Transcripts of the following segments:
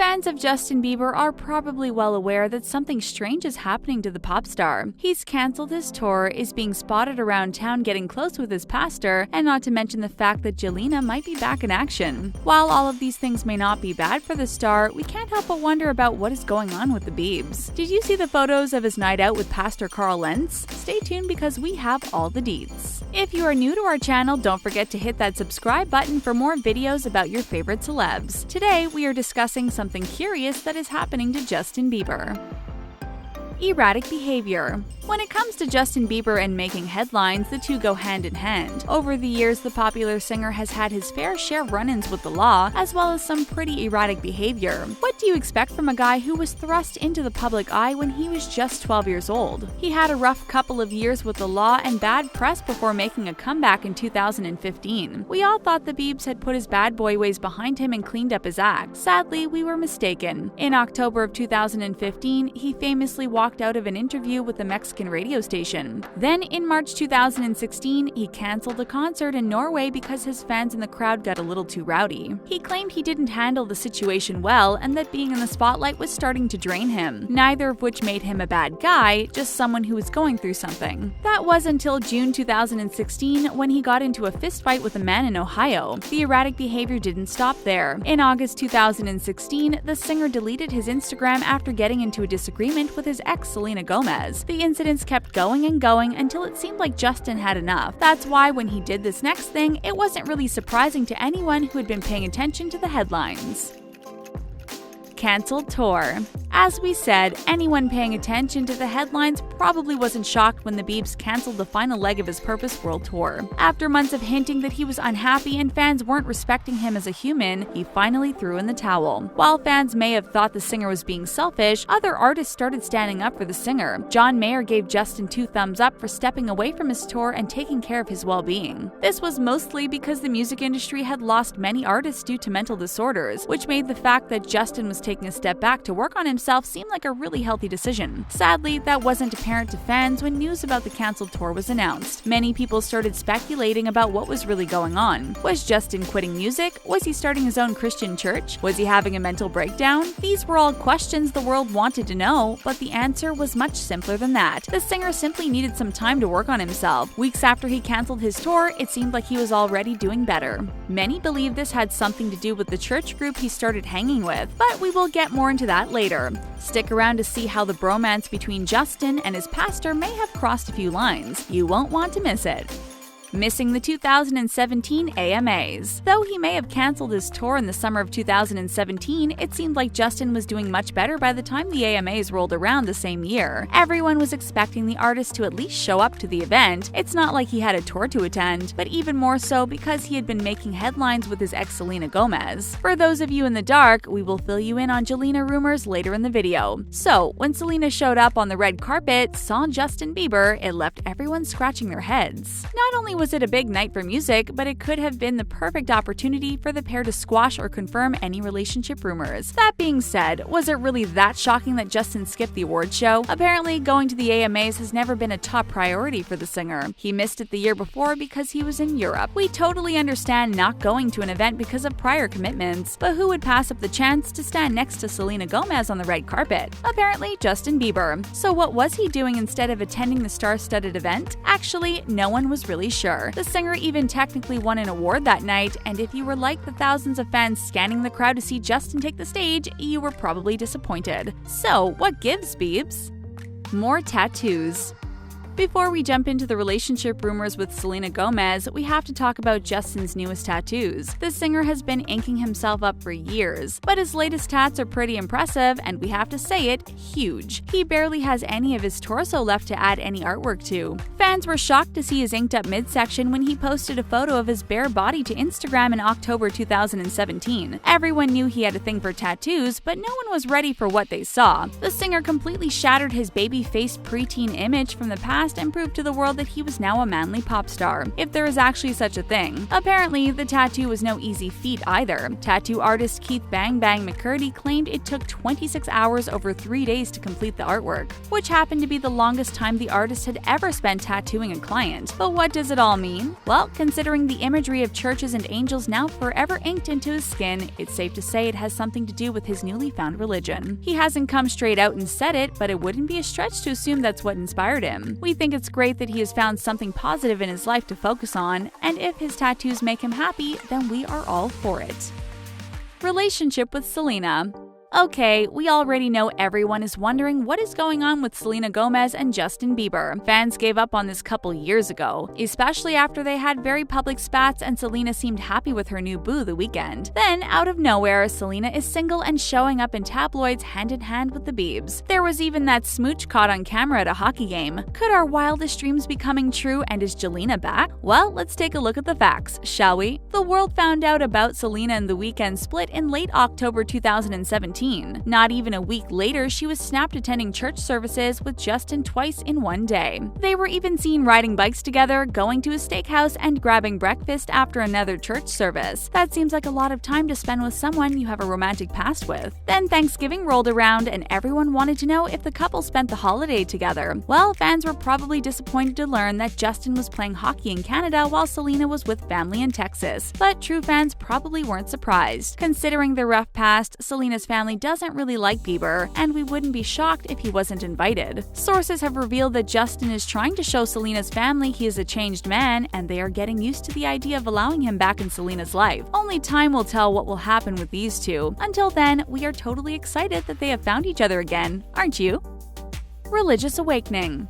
Fans of Justin Bieber are probably well aware that something strange is happening to the pop star. He's cancelled his tour, is being spotted around town getting close with his pastor, and not to mention the fact that Selena might be back in action. While all of these things may not be bad for the star, we can't help but wonder about what is going on with the Biebs. Did you see the photos of his night out with Pastor Lentz? Stay tuned because we have all the deets. If you are new to our channel, don't forget to hit that subscribe button for more videos about your favorite celebs. Today, we are discussing something curious that is happening to Justin Bieber. Erratic behavior. When it comes to Justin Bieber and making headlines, the two go hand in hand. Over the years, the popular singer has had his fair share of run-ins with the law, as well as some pretty erratic behavior. What do you expect from a guy who was thrust into the public eye when he was just 12 years old? He had a rough couple of years with the law and bad press before making a comeback in 2015. We all thought the Biebs had put his bad boy ways behind him and cleaned up his act. Sadly, we were mistaken. In October of 2015, he famously walked out of an interview with the Mexican radio station. Then, in March 2016, he cancelled a concert in Norway because his fans in the crowd got a little too rowdy. He claimed he didn't handle the situation well and that being in the spotlight was starting to drain him, neither of which made him a bad guy, just someone who was going through something. That was until June 2016 when he got into a fistfight with a man in Ohio. The erratic behavior didn't stop there. In August 2016, the singer deleted his Instagram after getting into a disagreement with his ex Selena Gomez. The incidents kept going and going until it seemed like Justin had enough. That's why when he did this next thing, it wasn't really surprising to anyone who had been paying attention to the headlines. Cancelled tour. As we said, anyone paying attention to the headlines probably wasn't shocked when the Biebs canceled the final leg of his Purpose World Tour. After months of hinting that he was unhappy and fans weren't respecting him as a human, he finally threw in the towel. While fans may have thought the singer was being selfish, other artists started standing up for the singer. John Mayer gave Justin 2 thumbs up for stepping away from his tour and taking care of his well-being. This was mostly because the music industry had lost many artists due to mental disorders, which made the fact that Justin was taking a step back to work on himself seemed like a really healthy decision. Sadly, that wasn't apparent to fans when news about the canceled tour was announced. Many people started speculating about what was really going on. Was Justin quitting music? Was he starting his own Christian church? Was he having a mental breakdown? These were all questions the world wanted to know, but the answer was much simpler than that. The singer simply needed some time to work on himself. Weeks after he canceled his tour, it seemed like he was already doing better. Many believe this had something to do with the church group he started hanging with, but we will get more into that later. Stick around to see how the bromance between Justin and his pastor may have crossed a few lines. You won't want to miss it. Missing the 2017 AMAs. Though he may have cancelled his tour in the summer of 2017, it seemed like Justin was doing much better by the time the AMAs rolled around the same year. Everyone was expecting the artist to at least show up to the event. It's not like he had a tour to attend, but even more so because he had been making headlines with his ex Selena Gomez. For those of you in the dark, we will fill you in on Selena rumors later in the video. So, when Selena showed up on the red carpet, saw Justin Bieber, it left everyone scratching their heads. Not only was it a big night for music, but it could have been the perfect opportunity for the pair to squash or confirm any relationship rumors. That being said, was it really that shocking that Justin skipped the awards show? Apparently, going to the AMAs has never been a top priority for the singer. He missed it the year before because he was in Europe. We totally understand not going to an event because of prior commitments, but who would pass up the chance to stand next to Selena Gomez on the red carpet? Apparently, Justin Bieber. So what was he doing instead of attending the star-studded event? Actually, no one was really sure. The singer even technically won an award that night, and if you were like the thousands of fans scanning the crowd to see Justin take the stage, you were probably disappointed. So, what gives, Biebs? More tattoos. Before we jump into the relationship rumors with Selena Gomez, we have to talk about Justin's newest tattoos. The singer has been inking himself up for years, but his latest tats are pretty impressive, and we have to say it, huge. He barely has any of his torso left to add any artwork to. Fans were shocked to see his inked up midsection when he posted a photo of his bare body to Instagram in October 2017. Everyone knew he had a thing for tattoos, but no one was ready for what they saw. The singer completely shattered his baby-faced preteen image from the past past and prove to the world that he was now a manly pop star, if there is actually such a thing. Apparently, the tattoo was no easy feat either. Tattoo artist Keith Bang Bang McCurdy claimed it took 26 hours over 3 days to complete the artwork, which happened to be the longest time the artist had ever spent tattooing a client. But what does it all mean? Well, considering the imagery of churches and angels now forever inked into his skin, it's safe to say it has something to do with his newly found religion. He hasn't come straight out and said it, but it wouldn't be a stretch to assume that's what inspired him. We think it's great that he has found something positive in his life to focus on, and if his tattoos make him happy, then we are all for it. Relationship with Selena. Okay, we already know everyone is wondering what is going on with Selena Gomez and Justin Bieber. Fans gave up on this couple years ago, especially after they had very public spats and Selena seemed happy with her new boo The Weeknd. Then, out of nowhere, Selena is single and showing up in tabloids hand in hand with the Biebs. There was even that smooch caught on camera at a hockey game. Could our wildest dreams be coming true, and is Jelena back? Well, let's take a look at the facts, shall we? The world found out about Selena and The Weeknd split in late October 2017. Not even a week later, she was snapped attending church services with Justin twice in one day. They were even seen riding bikes together, going to a steakhouse, and grabbing breakfast after another church service. That seems like a lot of time to spend with someone you have a romantic past with. Then Thanksgiving rolled around and everyone wanted to know if the couple spent the holiday together. Well, fans were probably disappointed to learn that Justin was playing hockey in Canada while Selena was with family in Texas. But true fans probably weren't surprised. Considering their rough past, Selena's family doesn't really like Bieber, and we wouldn't be shocked if he wasn't invited. Sources have revealed that Justin is trying to show Selena's family he is a changed man, and they are getting used to the idea of allowing him back in Selena's life. Only time will tell what will happen with these two. Until then, we are totally excited that they have found each other again, aren't you? Religious awakening.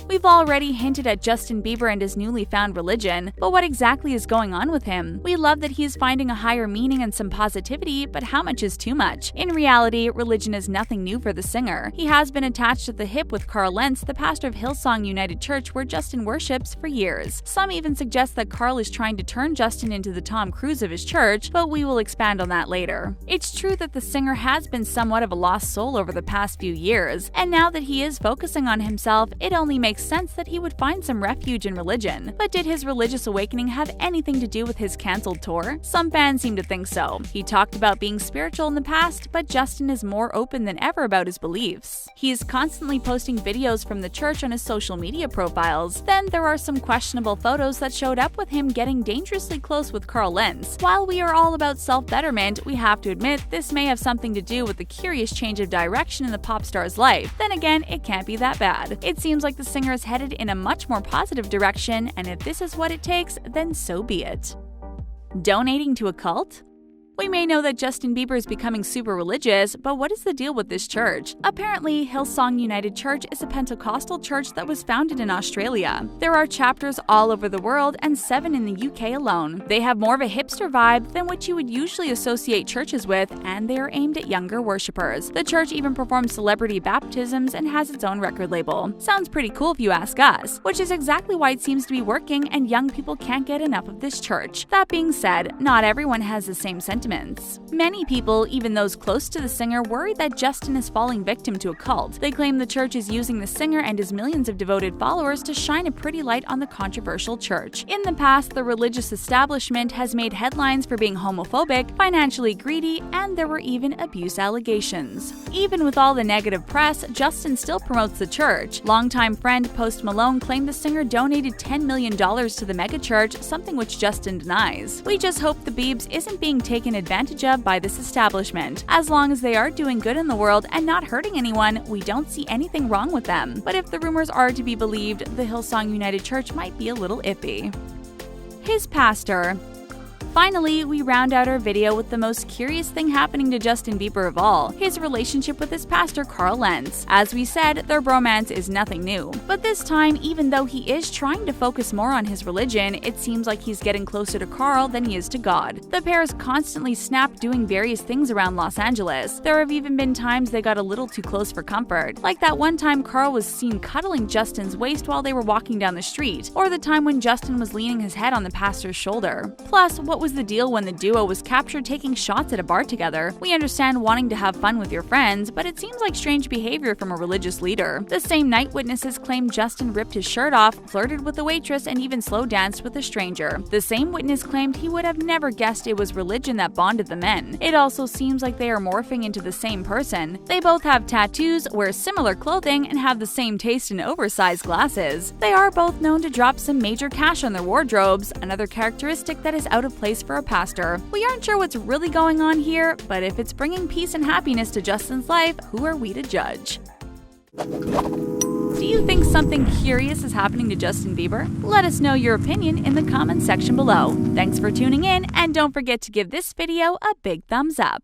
We've already hinted at Justin Bieber and his newly found religion, but what exactly is going on with him? We love that he is finding a higher meaning and some positivity, but how much is too much? In reality, religion is nothing new for the singer. He has been attached at the hip with Lentz, the pastor of Hillsong United Church where Justin worships, for years. Some even suggest that Carl is trying to turn Justin into the Tom Cruise of his church, but we will expand on that later. It's true that the singer has been somewhat of a lost soul over the past few years, and now that he is focusing on himself, it only makes sense that he would find some refuge in religion. But did his religious awakening have anything to do with his cancelled tour? Some fans seem to think so. He talked about being spiritual in the past, but Justin is more open than ever about his beliefs. He is constantly posting videos from the church on his social media profiles. Then there are some questionable photos that showed up with him getting dangerously close with Lentz. While we are all about self-betterment, we have to admit this may have something to do with the curious change of direction in the pop star's life. Then again, it can't be that bad. It seems like the singer is headed in a much more positive direction, and if this is what it takes, then so be it. Donating to a cult? We may know that Justin Bieber is becoming super religious, but what is the deal with this church? Apparently, Hillsong United Church is a Pentecostal church that was founded in Australia. There are chapters all over the world and 7 in the UK alone. They have more of a hipster vibe than what you would usually associate churches with, and they are aimed at younger worshippers. The church even performs celebrity baptisms and has its own record label. Sounds pretty cool if you ask us, which is exactly why it seems to be working and young people can't get enough of this church. That being said, not everyone has the same sentiments. Many people, even those close to the singer, worry that Justin is falling victim to a cult. They claim the church is using the singer and his millions of devoted followers to shine a pretty light on the controversial church. In the past, the religious establishment has made headlines for being homophobic, financially greedy, and there were even abuse allegations. Even with all the negative press, Justin still promotes the church. Longtime friend Post Malone claimed the singer donated $10 million to the megachurch, something which Justin denies. We just hope the Biebs isn't being taken advantage of by this establishment. As long as they are doing good in the world and not hurting anyone, we don't see anything wrong with them. But if the rumors are to be believed, the Hillsong United Church might be a little iffy. His pastor. Finally, we round out our video with the most curious thing happening to Justin Bieber of all, his relationship with his pastor Lentz. As we said, their bromance is nothing new. But this time, even though he is trying to focus more on his religion, it seems like he's getting closer to Carl than he is to God. The pairs constantly snap doing various things around Los Angeles. There have even been times they got a little too close for comfort, like that one time Carl was seen cuddling Justin's waist while they were walking down the street, or the time when Justin was leaning his head on the pastor's shoulder. Plus, what was was the deal when the duo was captured taking shots at a bar together? We understand wanting to have fun with your friends, but it seems like strange behavior from a religious leader. The same night, witnesses claimed Justin ripped his shirt off, flirted with the waitress, and even slow danced with a stranger. The same witness claimed he would have never guessed it was religion that bonded the men. It also seems like they are morphing into the same person. They both have tattoos, wear similar clothing, and have the same taste in oversized glasses. They are both known to drop some major cash on their wardrobes, another characteristic that is out of place for a pastor. We aren't sure what's really going on here, but if it's bringing peace and happiness to Justin's life, who are we to judge? Do you think something curious is happening to Justin Bieber? Let us know your opinion in the comments section below. Thanks for tuning in, and don't forget to give this video a big thumbs up.